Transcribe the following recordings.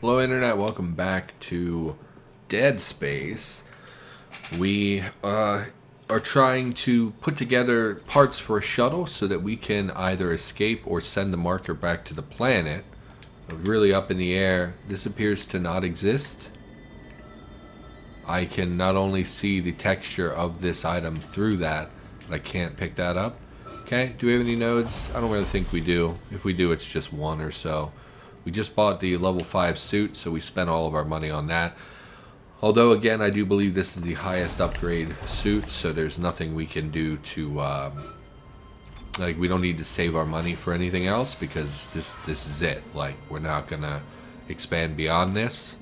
Hello Internet, welcome back to Dead Space. We are trying to put together parts for a shuttle so that we can either escape or send the marker back to the planet. Really up in the air. This appears to not exist. I can not only see the texture of this item through that, but I can't pick that up. Okay, do we have any nodes? I don't really think we do. If we do, it's just one or so. We just bought the level 5 suit, so we spent all of our money on that. Although, again, I do believe this is the highest upgrade suit, so there's nothing we can do to, like, we don't need to save our money for anything else, because this is it. Like, we're not gonna expand beyond this.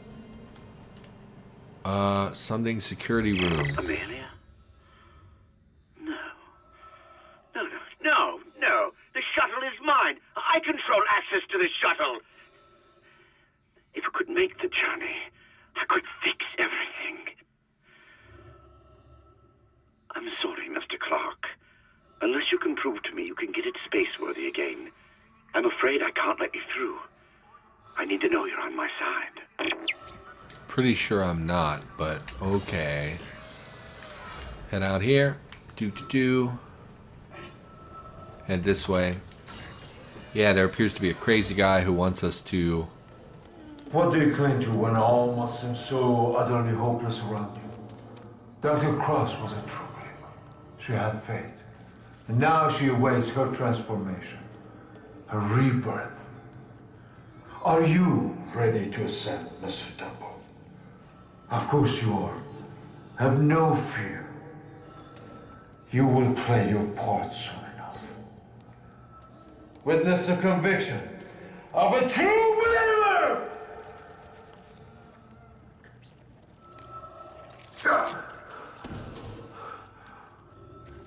Something security room. Amelia? No. No. The shuttle is mine. I control access to the shuttle. If I could make the journey, I could fix everything. I'm sorry, Mr. Clarke. Unless you can prove to me you can get it space-worthy again, I'm afraid I can't let you through. I need to know you're on my side. Pretty sure I'm not, but okay. Head out here. Head this way. Yeah, there appears to be a crazy guy who wants us to... What do you cling to when all must seem so utterly hopeless around you? Dr. Cross was a true believer. She had faith. And now she awaits her transformation. Her rebirth. Are you ready to ascend, Mr. Temple? Of course you are. Have no fear. You will play your part soon enough. Witness the conviction of a true believer!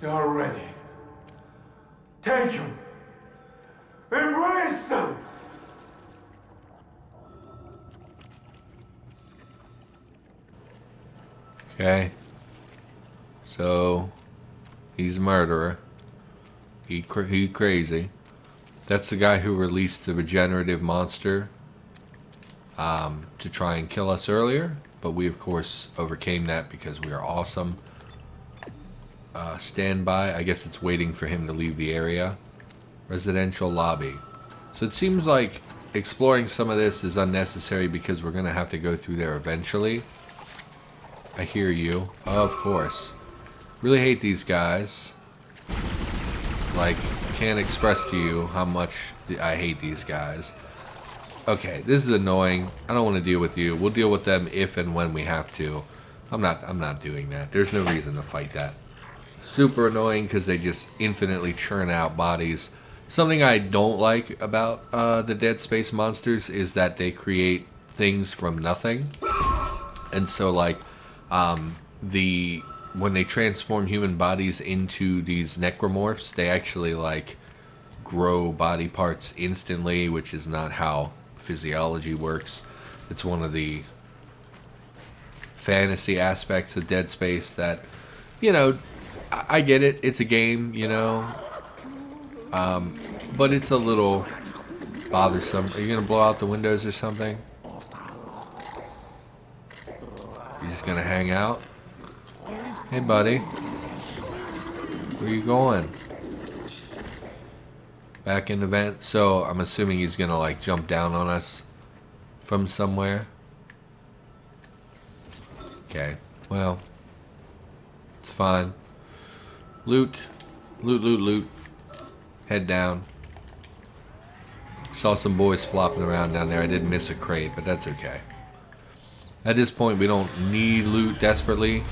They are ready. Take them. Embrace them. Okay. So, he's a murderer. He crazy. That's the guy who released the regenerative monster to try and kill us earlier. But we, of course, overcame that because we are awesome. Stand by. I guess it's waiting for him to leave the area. Residential lobby. So it seems like exploring some of this is unnecessary because we're going to have to go through there eventually. I hear you. Oh, of course. Really hate these guys. Like, can't express to you how much I hate these guys. Okay, this is annoying. I don't want to deal with you. We'll deal with them if and when we have to. I'm not doing that. There's no reason to fight that. Super annoying because they just infinitely churn out bodies. Something I don't like about the Dead Space monsters is that they create things from nothing. And so, like, when they transform human bodies into these necromorphs, they actually, like, grow body parts instantly, which is not how physiology works. It's one of the fantasy aspects of Dead Space that, you know, I get it. It's a game, you know, but it's a little bothersome. Are you gonna blow out the windows or something? You just gonna hang out? Hey, buddy. Where you going? Back in the vent. So I'm assuming he's gonna, like, jump down on us from somewhere. Okay. Well, it's fine. Loot. Loot. Head down. Saw some boys flopping around down there. I did miss a crate, but that's okay. At this point, we don't need loot desperately.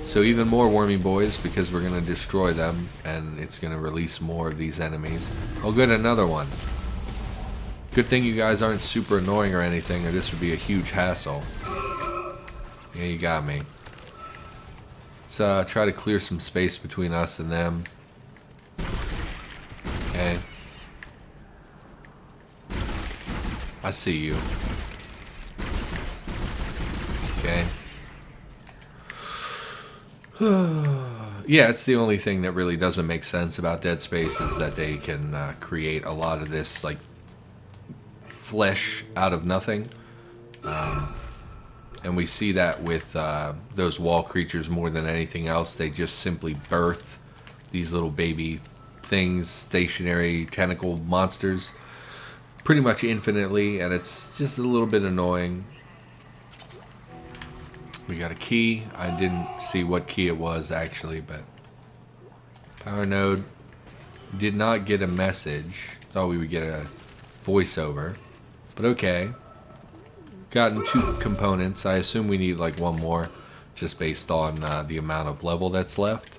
So even more wormy boys, because we're going to destroy them, and it's going to release more of these enemies. Oh good, another one. Good thing you guys aren't super annoying or anything, or this would be a huge hassle. Yeah, you got me. Let's try to clear some space between us and them. Okay. I see you. Okay. Yeah, it's the only thing that really doesn't make sense about Dead Space is that they can create a lot of this, like, flesh out of nothing. And we see that with those wall creatures more than anything else. They just simply birth these little baby things, stationary tentacle monsters, pretty much infinitely, and it's just a little bit annoying. We got a key. I didn't see what key it was actually, but power node. Did not get a message. Thought we would get a voiceover, but okay. Gotten 2 components. I assume we need like 1 more, just based on the amount of level that's left.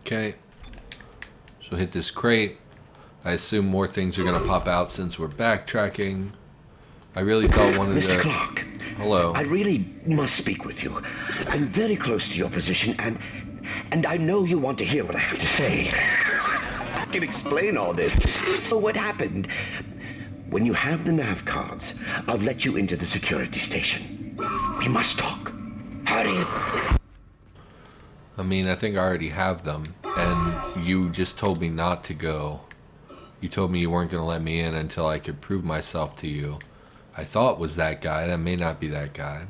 Okay, so hit this crate. I assume more things are gonna pop out since we're backtracking. I really thought one of the... Mr. Clarke. Hello. I really must speak with you. I'm very close to your position, and I know you want to hear what I have to say. I can explain all this. So what happened? When you have the nav cards, I'll let you into the security station. We must talk. Hurry. I mean, I think I already have them, and you just told me not to go. You told me you weren't going to let me in until I could prove myself to you. I thought was that guy. That may not be that guy.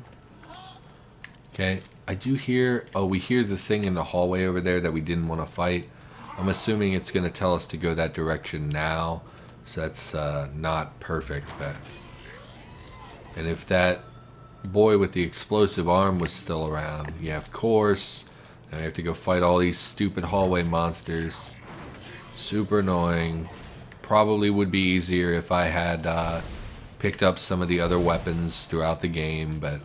Okay, I do hear... Oh, we hear the thing in the hallway over there that we didn't want to fight. I'm assuming it's going to tell us to go that direction now. So that's not perfect, but... And if that boy with the explosive arm was still around, yeah, of course. And I have to go fight all these stupid hallway monsters. Super annoying. Probably would be easier if I had picked up some of the other weapons throughout the game, but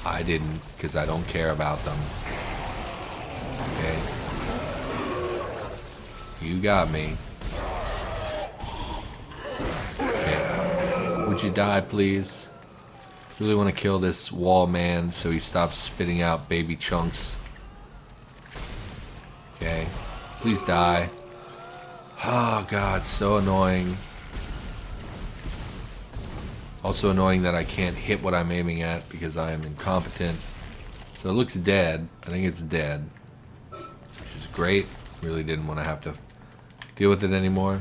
I didn't because I don't care about them. Okay. You got me. Okay. Would you die, please? Really want to kill this wall man so he stops spitting out baby chunks. Okay. Please die. Oh god, so annoying. Also annoying that I can't hit what I'm aiming at because I am incompetent. So it looks dead. I think it's dead. Which is great. Really didn't want to have to deal with it anymore.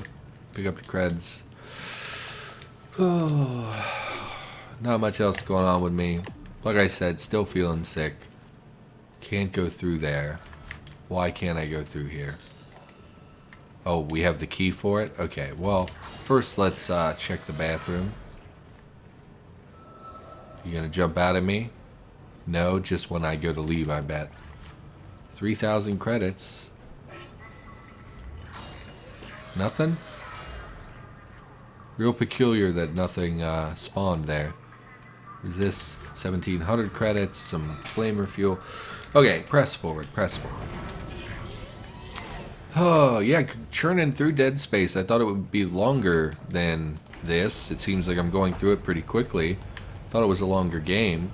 Pick up the creds. Oh, not much else going on with me. Like I said, still feeling sick. Can't go through there. Why can't I go through here? Oh, we have the key for it? Okay, well, first let's check the bathroom. You gonna jump out at me? No, just when I go to leave, I bet. 3,000 credits. Nothing? Real peculiar that nothing spawned there. Resist 1,700 credits, some flamer fuel. Okay, press forward, press forward. Oh, yeah, churning through Dead Space. I thought it would be longer than this. It seems like I'm going through it pretty quickly. Thought it was a longer game,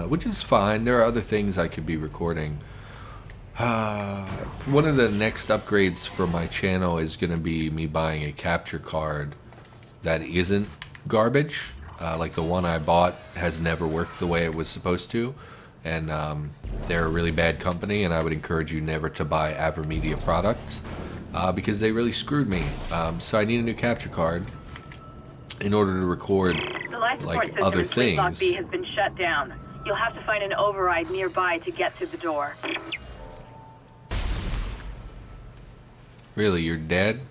which is fine. There are other things I could be recording. One of the next upgrades for my channel is going to be me buying a capture card that isn't garbage. Like the one I bought has never worked the way it was supposed to. And they're a really bad company, and I would encourage you never to buy AverMedia products because they really screwed me. So I need a new capture card in order to record like other things. Lock B has been shut down. You'll have to find an override nearby to get through the door. Really, you're dead?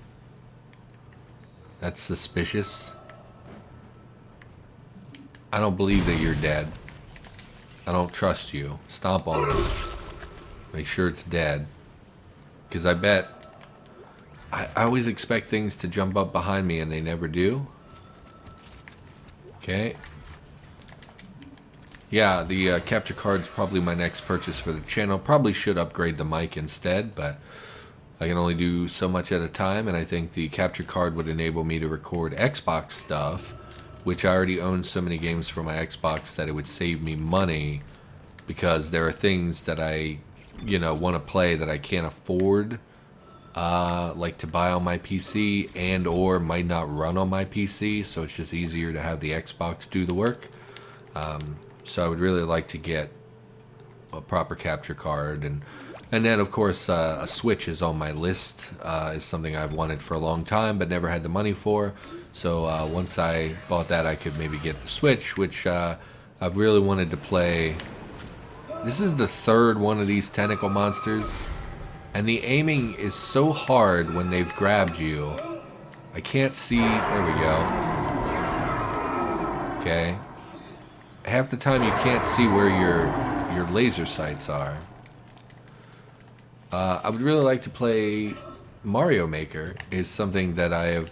That's suspicious. I don't believe that you're dead. I don't trust you. Stomp on it. Make sure it's dead. Because I bet... I always expect things to jump up behind me and they never do. Okay. Yeah, the capture card's probably my next purchase for the channel. Probably should upgrade the mic instead, but I can only do so much at a time, and I think the capture card would enable me to record Xbox stuff, which I already own so many games for my Xbox that it would save me money, because there are things that I, want to play that I can't afford, like to buy on my PC and or might not run on my PC, so it's just easier to have the Xbox do the work. So I would really like to get a proper capture card, and And then, of course, a Switch is on my list. Is something I've wanted for a long time, but never had the money for. So once I bought that, I could maybe get the Switch, which I've really wanted to play. This is the third one of these tentacle monsters, and the aiming is so hard when they've grabbed you. I can't see. There we go. Okay. Half the time you can't see where your laser sights are. I would really like to play Mario Maker. Is something that I have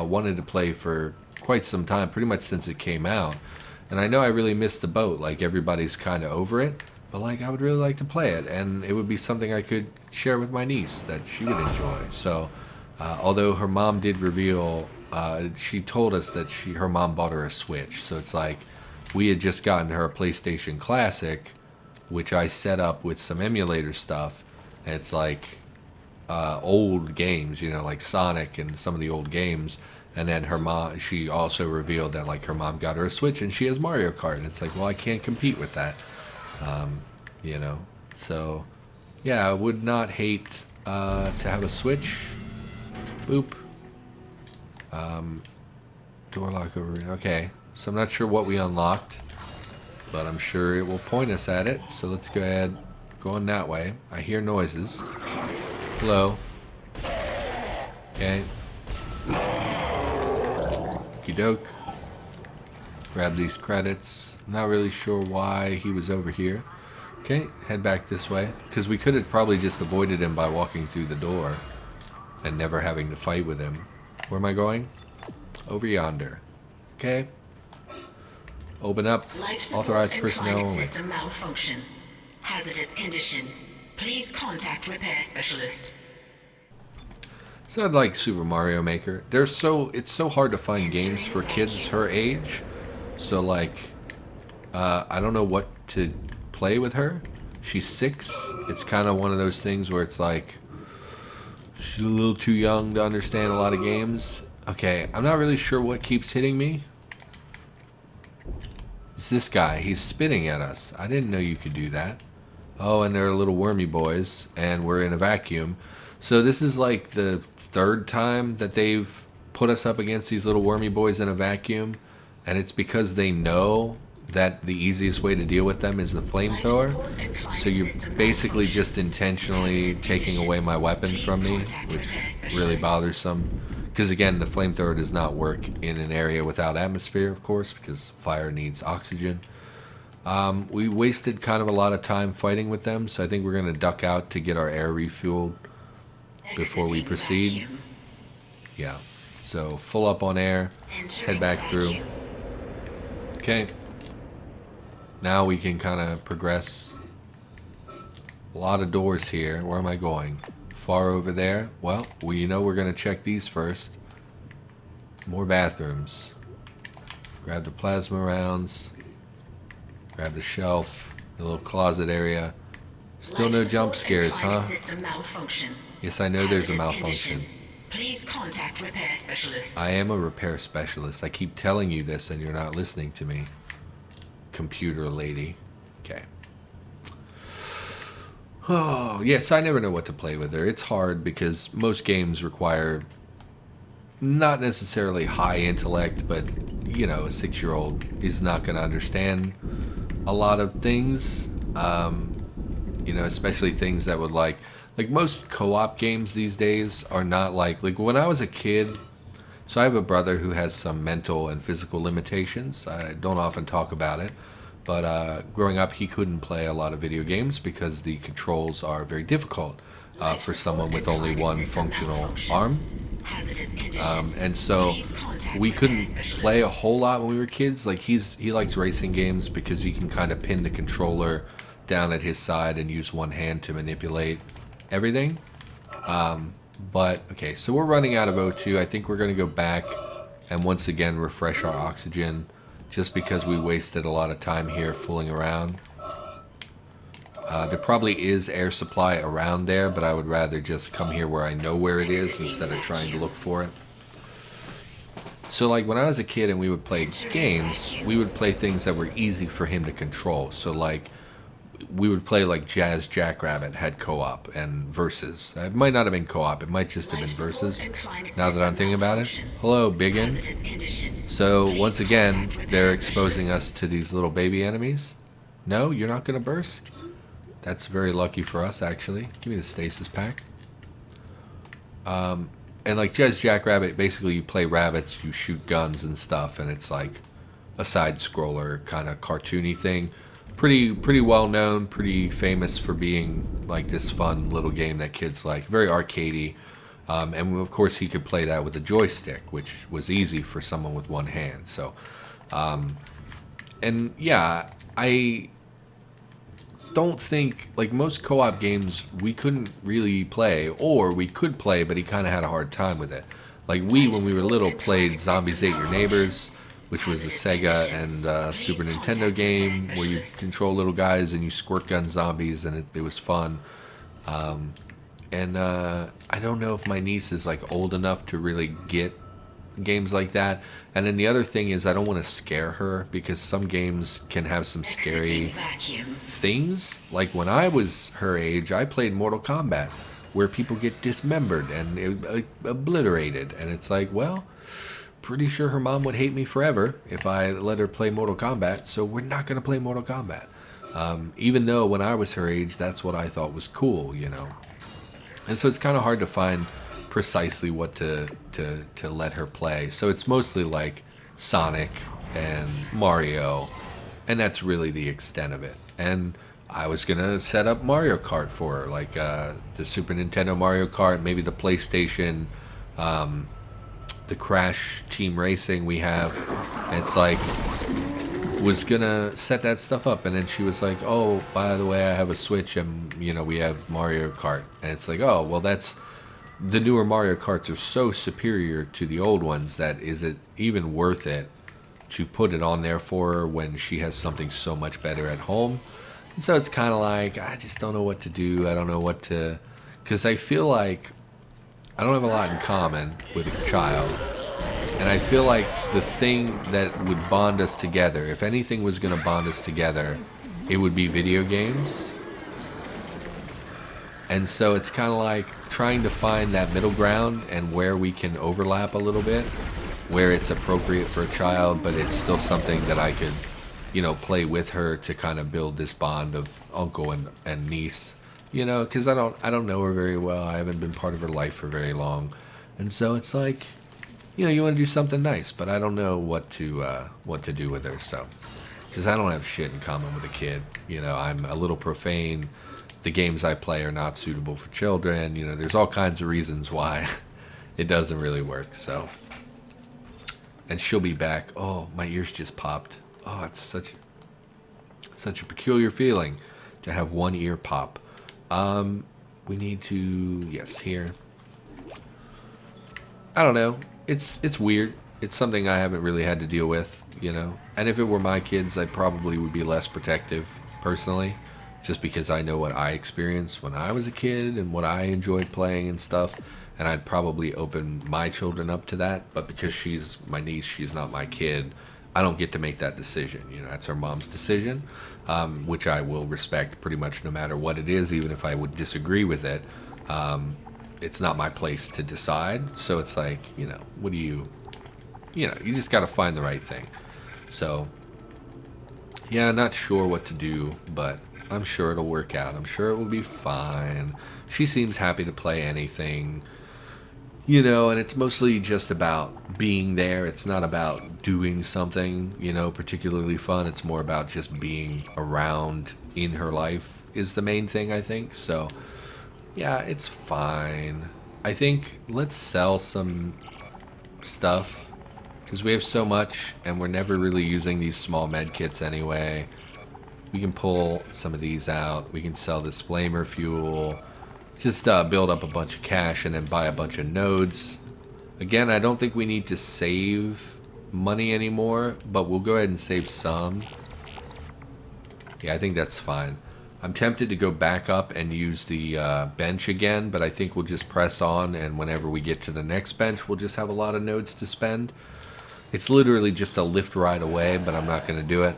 wanted to play for quite some time, pretty much since it came out. And I know I really missed the boat. Like, everybody's kind of over it, but like, I would really like to play it, and it would be something I could share with my niece that she would enjoy. So, although her mom did reveal, she told us that her mom bought her a Switch. So it's like, we had just gotten her a PlayStation Classic, which I set up with some emulator stuff. And it's like old games, you know, like Sonic and some of the old games. And then her mom, she also revealed that like her mom got her a Switch and she has Mario Kart. And it's like, well, I can't compete with that, you know. So, yeah, I would not hate to have a Switch. Boop. Door lock over. Okay, so I'm not sure what we unlocked, but I'm sure it will point us at it. So let's go ahead, going that way. I hear noises. Hello. Okay. Okey-doke. Grab these credits. I'm not really sure why he was over here. Okay, head back this way. Because we could have probably just avoided him by walking through the door and never having to fight with him. Where am I going? Over yonder. Okay. Open up. Authorized personnel only. System malfunction. Hazardous condition. Please contact repair specialist. So I'd like Super Mario Maker. It's so hard to find games for kids her age. So like, I don't know what to play with her. She's 6. It's kind of one of those things where it's like, she's a little too young to understand a lot of games. Okay, I'm not really sure what keeps hitting me. It's this guy. He's spitting at us. I didn't know you could do that. Oh, and they're little wormy boys, and we're in a vacuum. So this is like the third time that they've put us up against these little wormy boys in a vacuum, and it's because they know that the easiest way to deal with them is the flamethrower. So you're basically just intentionally taking away my weapon from me, which really bothersome. Because again, the flamethrower does not work in an area without atmosphere, of course, because fire needs oxygen. We wasted kind of a lot of time fighting with them, so I think we're going to duck out to get our air refueled before we proceed. Yeah, so full up on air. Let's head back through. Okay. Now we can kind of progress. A lot of doors here. Where am I going? Far over there? Well, you know we're going to check these first. More bathrooms. Grab the plasma rounds. Grab the shelf. The little closet area. Still no jump scares, huh? Yes, I know there's a malfunction. Please contact repair specialist. I am a repair specialist. I keep telling you this and you're not listening to me. Computer lady. Okay. Oh, yes, I never know what to play with her. It's hard because most games require not necessarily high intellect, but, you know, a 6-year-old is not going to understand a lot of things. You know, especially things that would like most co-op games these days are not like when I was a kid. So I have a brother who has some mental and physical limitations. I don't often talk about it. But growing up, he couldn't play a lot of video games because the controls are very difficult for someone with only one functional arm. And so we couldn't play a whole lot when we were kids. Like he likes racing games because he can kind of pin the controller down at his side and use one hand to manipulate everything. But okay, so we're running out of O2. I think we're going to go back and once again refresh our oxygen. Just because we wasted a lot of time here fooling around. There probably is air supply around there, but I would rather just come here where I know where it is instead of trying to look for it. So like when I was a kid and we would play games, we would play things that were easy for him to control. So like we would play like Jazz Jackrabbit had co-op and versus. It might not have been co-op. It might just have been versus. Now that I'm thinking about it. Hello, Biggin. So once again, they're exposing us to these little baby enemies. No, you're not going to burst? That's very lucky for us, actually. Give me the stasis pack. And like Jazz Jackrabbit, basically you play rabbits, you shoot guns and stuff, and it's like a side-scroller kind of cartoony thing. Pretty well known, pretty famous for being like this fun little game that kids like. Very arcadey. And of course he could play that with a joystick, which was easy for someone with one hand. So, and yeah, I don't think, like most co-op games, we couldn't really play, or we could play, but he kind of had a hard time with it. Like when we were little, played Zombies Ate Your Neighbors, which was a Sega and Super Nintendo game where you control little guys and you squirt gun zombies, and it was fun. And I don't know if my niece is like old enough to really get games like that. And then the other thing is I don't want to scare her, because some games can have some scary things. Like when I was her age, I played Mortal Kombat, where people get dismembered and obliterated, and it's like, well, pretty sure her mom would hate me forever if I let her play Mortal Kombat, so we're not going to play Mortal Kombat. Even though when I was her age, that's what I thought was cool, you know. And so it's kind of hard to find precisely what to let her play. So it's mostly like Sonic and Mario, and that's really the extent of it. And I was going to set up Mario Kart for her, like the Super Nintendo Mario Kart, maybe the PlayStation, the Crash Team Racing we have. And it's like, was gonna set that stuff up, and then she was like, oh, by the way, I have a Switch, and you know, we have Mario Kart. And it's like, oh, well, that's, the newer Mario Karts are so superior to the old ones that is it even worth it to put it on there for her when she has something so much better at home? And so it's kind of like, I just don't know what to do. I don't know what to, because I feel like I don't have a lot in common with a child. And I feel like the thing that would bond us together, if anything was going to bond us together, it would be video games. And so it's kind of like trying to find that middle ground and where we can overlap a little bit, where it's appropriate for a child, but it's still something that I could, you know, play with her to kind of build this bond of uncle and niece, you know, because I don't know her very well. I haven't been part of her life for very long. And so it's like, you know, you want to do something nice, but I don't know what to do with her. So, because I don't have shit in common with a kid. You know, I'm a little profane. The games I play are not suitable for children. You know, there's all kinds of reasons why it doesn't really work. So, and she'll be back. Oh, my ears just popped. Oh, it's such a peculiar feeling to have one ear pop. We need to, yes, here. I don't know. It's weird. It's something I haven't really had to deal with, you know. And if it were my kids, I probably would be less protective, personally, just because I know what I experienced when I was a kid and what I enjoyed playing and stuff. And I'd probably open my children up to that. But because she's my niece, she's not my kid, I don't get to make that decision. You know, that's her mom's decision, which I will respect pretty much no matter what it is, even if I would disagree with it. It's not my place to decide. So it's like, you know, what do you know, you just got to find the right thing. So, yeah, not sure what to do, but I'm sure it'll work out. I'm sure it will be fine. She seems happy to play anything, you know, and it's mostly just about being there. It's not about doing something, you know, particularly fun. It's more about just being around in her life is the main thing, I think. So, yeah, it's fine. I think let's sell some stuff, because we have so much and we're never really using these small med kits anyway. We can pull some of these out. We can sell this flamer fuel. Just build up a bunch of cash and then buy a bunch of nodes. Again, I don't think we need to save money anymore, but we'll go ahead and save some. Yeah, I think that's fine. I'm tempted to go back up and use the bench again, but I think we'll just press on, and whenever we get to the next bench, we'll just have a lot of nodes to spend. It's literally just a lift ride away, but I'm not going to do it.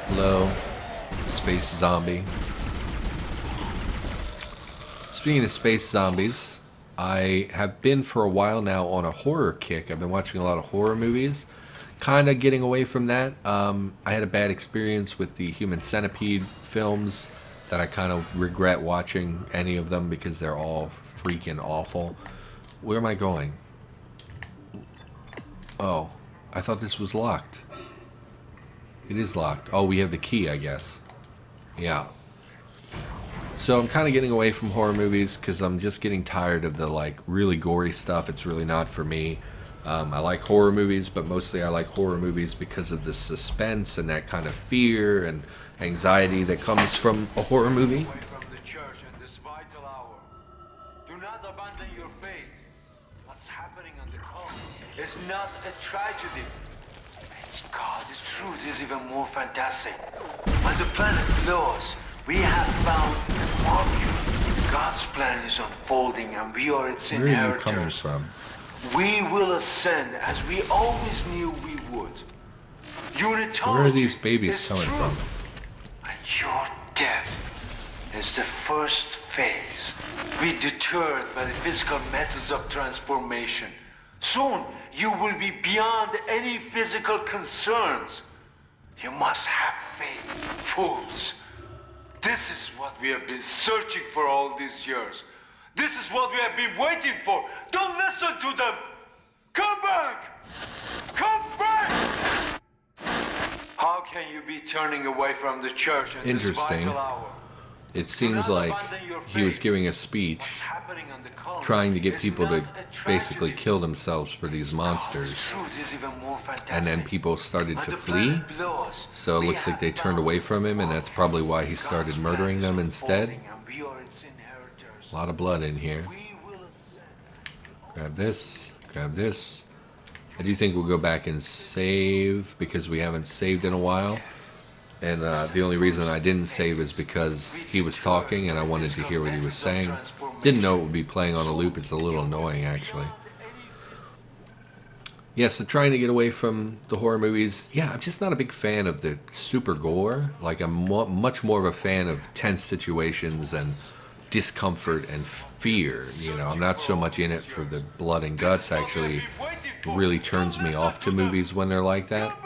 Hello. space zombie. Speaking of space zombies, I have been for a while now on a horror kick. I've been watching a lot of horror movies. Kind of getting away from that. I had a bad experience with the Human Centipede films that I kind of regret watching any of them because they're all freaking awful. Where am I going? Oh, I thought this was locked. It is locked. Oh, we have the key, I guess. Yeah. So I'm kind of getting away from horror movies because I'm just getting tired of the like really gory stuff. It's really not for me. I like horror movies, but mostly I like horror movies because of the suspense and that kind of fear and anxiety that comes from a horror movie. Away from the church at this vital hour. Do not abandon your faith. What's happening on the colony is not a tragedy. It's God. Its truth is even more fantastic. On the planet below us, we have found a molecule. God's plan is unfolding, and we are its Where are you inheritors. coming from? We will ascend as we always knew we would. Unitology Where are these babies is coming true. from? And your death is the first phase. Be deterred by the physical methods of transformation. Soon, you will be beyond any physical concerns. You must have faith, fools. This is what we have been searching for all these years. This is what we have been waiting for. Don't listen to them. Come back! Come back! How can you be turning away from the church at this Interesting. vital hour? It seems like he was giving a speech What's happening on the colony trying to get is people not to a basically tragedy. kill themselves for these God's monsters. truth is even more fantastic. And then people started On to the flee. planet below us, So it we looks like have they turned found away from him, and that's probably why he started God's murdering plan them is instead. unfolding, and we are its inheritors. A lot of blood in here. We will ascend. Grab this. Grab this. I do think we'll go back and save because we haven't saved in a while. And the only reason I didn't save is because he was talking and I wanted to hear what he was saying. Didn't know it would be playing on a loop. It's a little annoying, actually. Yeah, so trying to get away from the horror movies. Yeah, I'm just not a big fan of the super gore. Like, I'm much more of a fan of tense situations and discomfort and fear. You know, I'm not so much in it for the blood and guts. Actually, it really turns me off to movies when they're like that.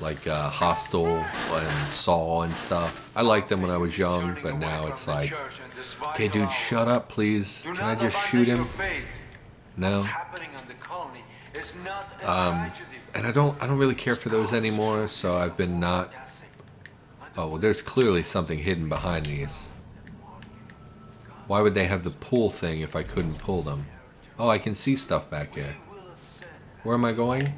Like Hostel and Saw and stuff. I liked them when I was young, but now it's like, okay, dude, shut up, please. Can I just shoot him? No. And I don't really care for those anymore, so I've been not. Oh, well, there's clearly something hidden behind these. Why would they have the pull thing if I couldn't pull them? Oh, I can see stuff back there. Where am I going?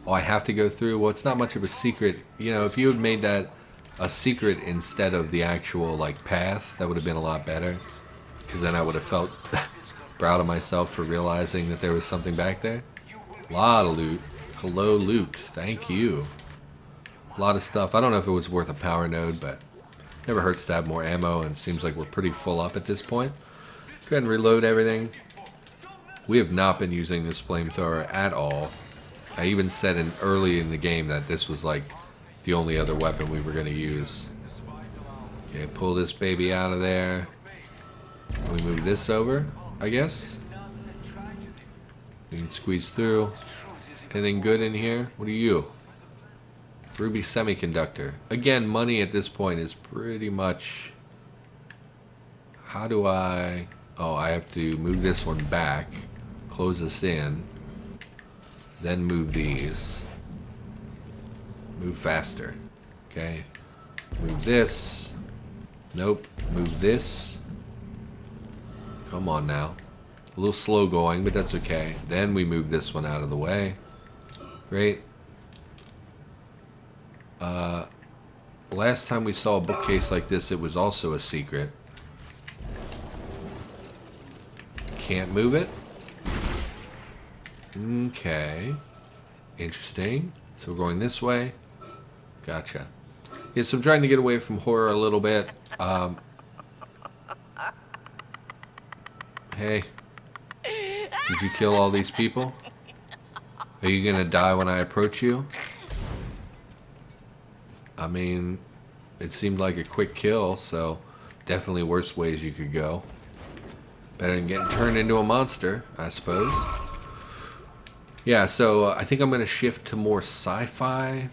Oh, I have to go through. Well, it's not much of a secret. You know, if you had made that a secret instead of the actual, like, path, that would have been a lot better. Because then I would have felt proud of myself for realizing that there was something back there. A lot of loot. Hello, loot. Thank you. A lot of stuff. I don't know if it was worth a power node, but never hurts to have more ammo, and it seems like we're pretty full up at this point. Go ahead and reload everything. We have not been using this flamethrower at all. I even said early in the game that this was like the only other weapon we were going to use. Okay, pull this baby out of there. We move this over, I guess. We can squeeze through. Anything good in here? What are you? Ruby Semiconductor. Again, money at this point is pretty much... How do I... Oh, I have to move this one back. Close this in. Then move these. Move faster. Okay. Move this. Nope. Move this. Come on now. A little slow going, but that's okay. Then we move this one out of the way. Great. Last time we saw a bookcase like this, it was also a secret. Can't move it. Okay. Interesting. So we're going this way. Gotcha. Yeah, so I'm trying to get away from horror a little bit. Hey. Did you kill all these people? Are you gonna die when I approach you? I mean, It seemed like a quick kill, so definitely worse ways you could go. Better than getting turned into a monster, I suppose. Yeah, so I think I'm going to shift to more sci-fi.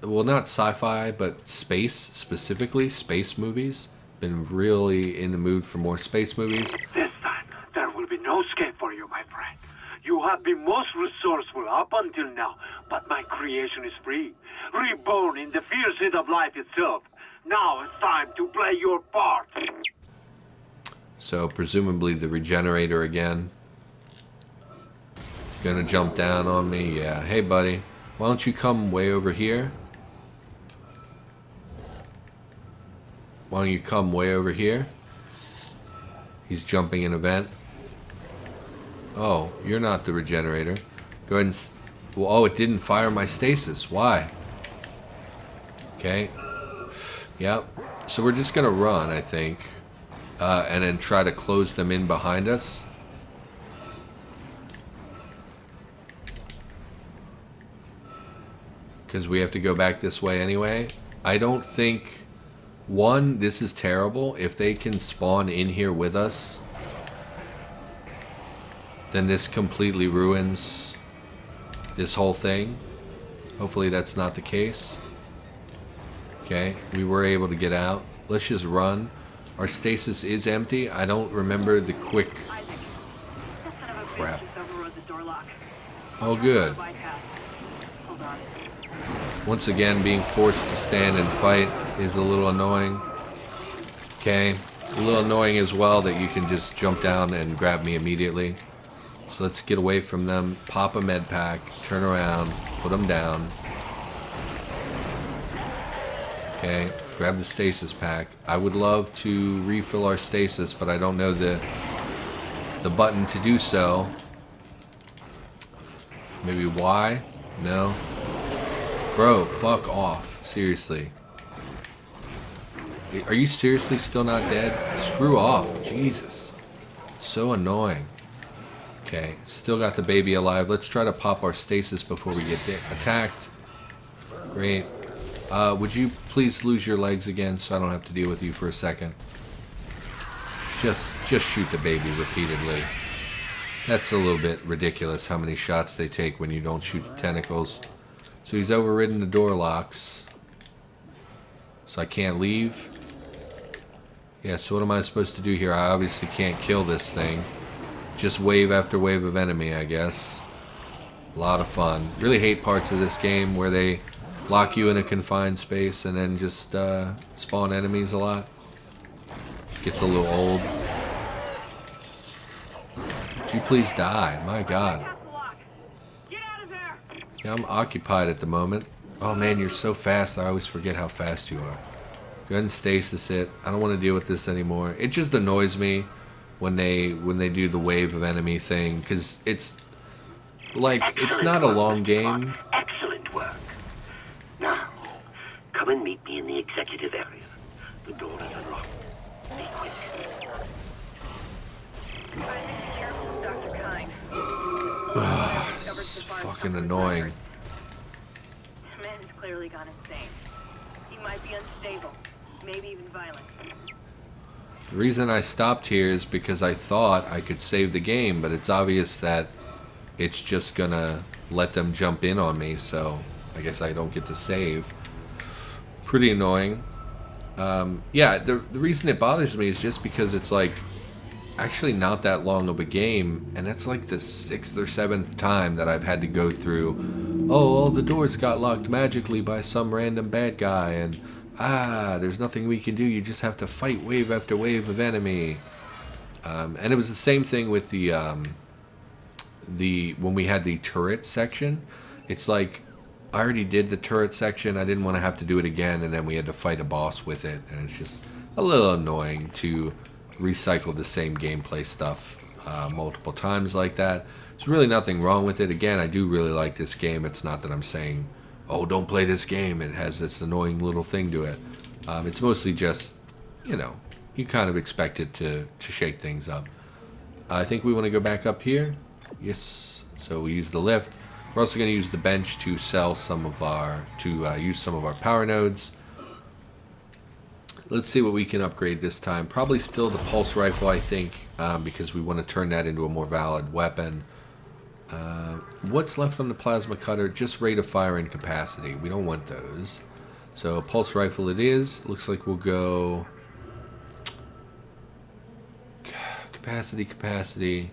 Well, not sci-fi, but space, specifically space movies. Been really in the mood for more space movies. This time, there will be no escape for you, my friend. You have been most resourceful up until now, but my creation is free. Reborn in the fierce heat of life itself. Now it's time to play your part. So, presumably the Regenerator again. Gonna jump down on me? Yeah. Hey, buddy. Why don't you come way over here? Why don't you come way over here? He's jumping in a vent. Oh, you're not the Regenerator. Go ahead and... Well, oh, it didn't fire my stasis. Why? Okay. Yep. So we're just gonna run, I think. And then try to close them in behind us. Because we have to go back this way anyway. I don't think... One, this is terrible. If they can spawn in here with us, then this completely ruins this whole thing. Hopefully that's not the case. Okay, we were able to get out. Let's just run. Our stasis is empty. I don't remember the quick... Crap. Oh, good. Once again, being forced to stand and fight is a little annoying. Okay. A little annoying as well that you can just jump down and grab me immediately. So let's get away from them. Pop a med pack. Turn around. Put them down. Okay. Grab the stasis pack. I would love to refill our stasis, but I don't know the button to do so. Maybe Y? No. Bro, fuck off. Seriously. Are you seriously still not dead? Screw off. Jesus. So annoying. Okay. Still got the baby alive. Let's try to pop our stasis before we get attacked. Great. Would you please lose your legs again so I don't have to deal with you for a second? Just shoot the baby repeatedly. That's a little bit ridiculous how many shots they take when you don't shoot the tentacles. So he's overridden the door locks. So I can't leave. Yeah, so what am I supposed to do here? I obviously can't kill this thing. Just wave after wave of enemy, I guess. A lot of fun. Really hate parts of this game where they lock you in a confined space and then just spawn enemies a lot. Gets a little old. Would you please die? My God. Yeah, I'm occupied at the moment. Oh man, you're so fast. I always forget how fast you are. Go ahead and stasis it. I don't want to deal with this anymore. It just annoys me when they do the wave of enemy thing, because it's like it's not a long game. Excellent work. Now, come and meet me in the executive area. The door is unlocked. Be quick. It's fucking annoying. Man has clearly gone insane. He might be unstable, maybe even violent. The reason I stopped here is because I thought I could save the game, but it's obvious that it's just gonna let them jump in on me, so I guess I don't get to save. Pretty annoying. Yeah, the reason it bothers me is just because it's like actually not that long of a game, and that's like the 6th or 7th time that I've had to go through, oh, all the doors got locked magically by some random bad guy, and there's nothing we can do, you just have to fight wave after wave of enemy. And it was the same thing with the when we had the turret section. It's like I already did the turret section, I didn't want to have to do it again, and then we had to fight a boss with it, and it's just a little annoying to recycle the same gameplay stuff multiple times like that. There's really nothing wrong with it. Again, I do really like this game. It's not that I'm saying, oh, don't play this game, it has this annoying little thing to it. It's mostly just, you know, you kind of expect it to shake things up. I think we want to go back up here. Yes, so we use the lift. We're also going to use the bench to sell some of our, use some of our power nodes. let's see what we can upgrade this time. Probably still the pulse rifle, I think, because we want to turn that into a more valid weapon. What's left on the plasma cutter? Just rate of fire and capacity. We don't want those. So pulse rifle it is. Looks like we'll go capacity.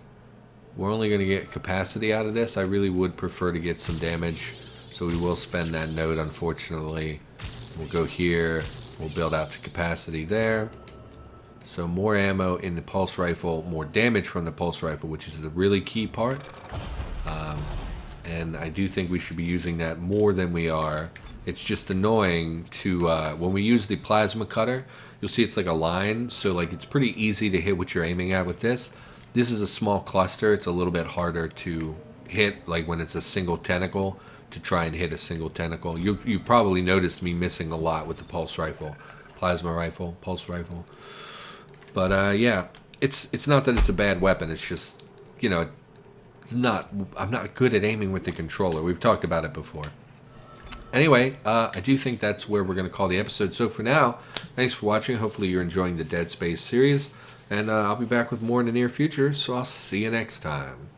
We're only going to get capacity out of this. I really would prefer to get some damage, so we will spend that node, unfortunately. We'll go here. We'll build out to capacity there. So more ammo in the pulse rifle, more damage from the pulse rifle, which is the really key part. And I do think we should be using that more than we are. It's just annoying to, when we use the plasma cutter, you'll see it's like a line. So like it's pretty easy to hit what you're aiming at with this. This is a small cluster. It's a little bit harder to hit, like when it's a single tentacle, to try and hit a single tentacle. You probably noticed me missing a lot with the pulse rifle, plasma rifle, pulse rifle. But yeah, it's not that it's a bad weapon. It's just, you know, I'm not good at aiming with the controller. We've talked about it before. Anyway, I do think that's where we're going to call the episode. So for now, thanks for watching. Hopefully you're enjoying the Dead Space series. And I'll be back with more in the near future, so I'll see you next time.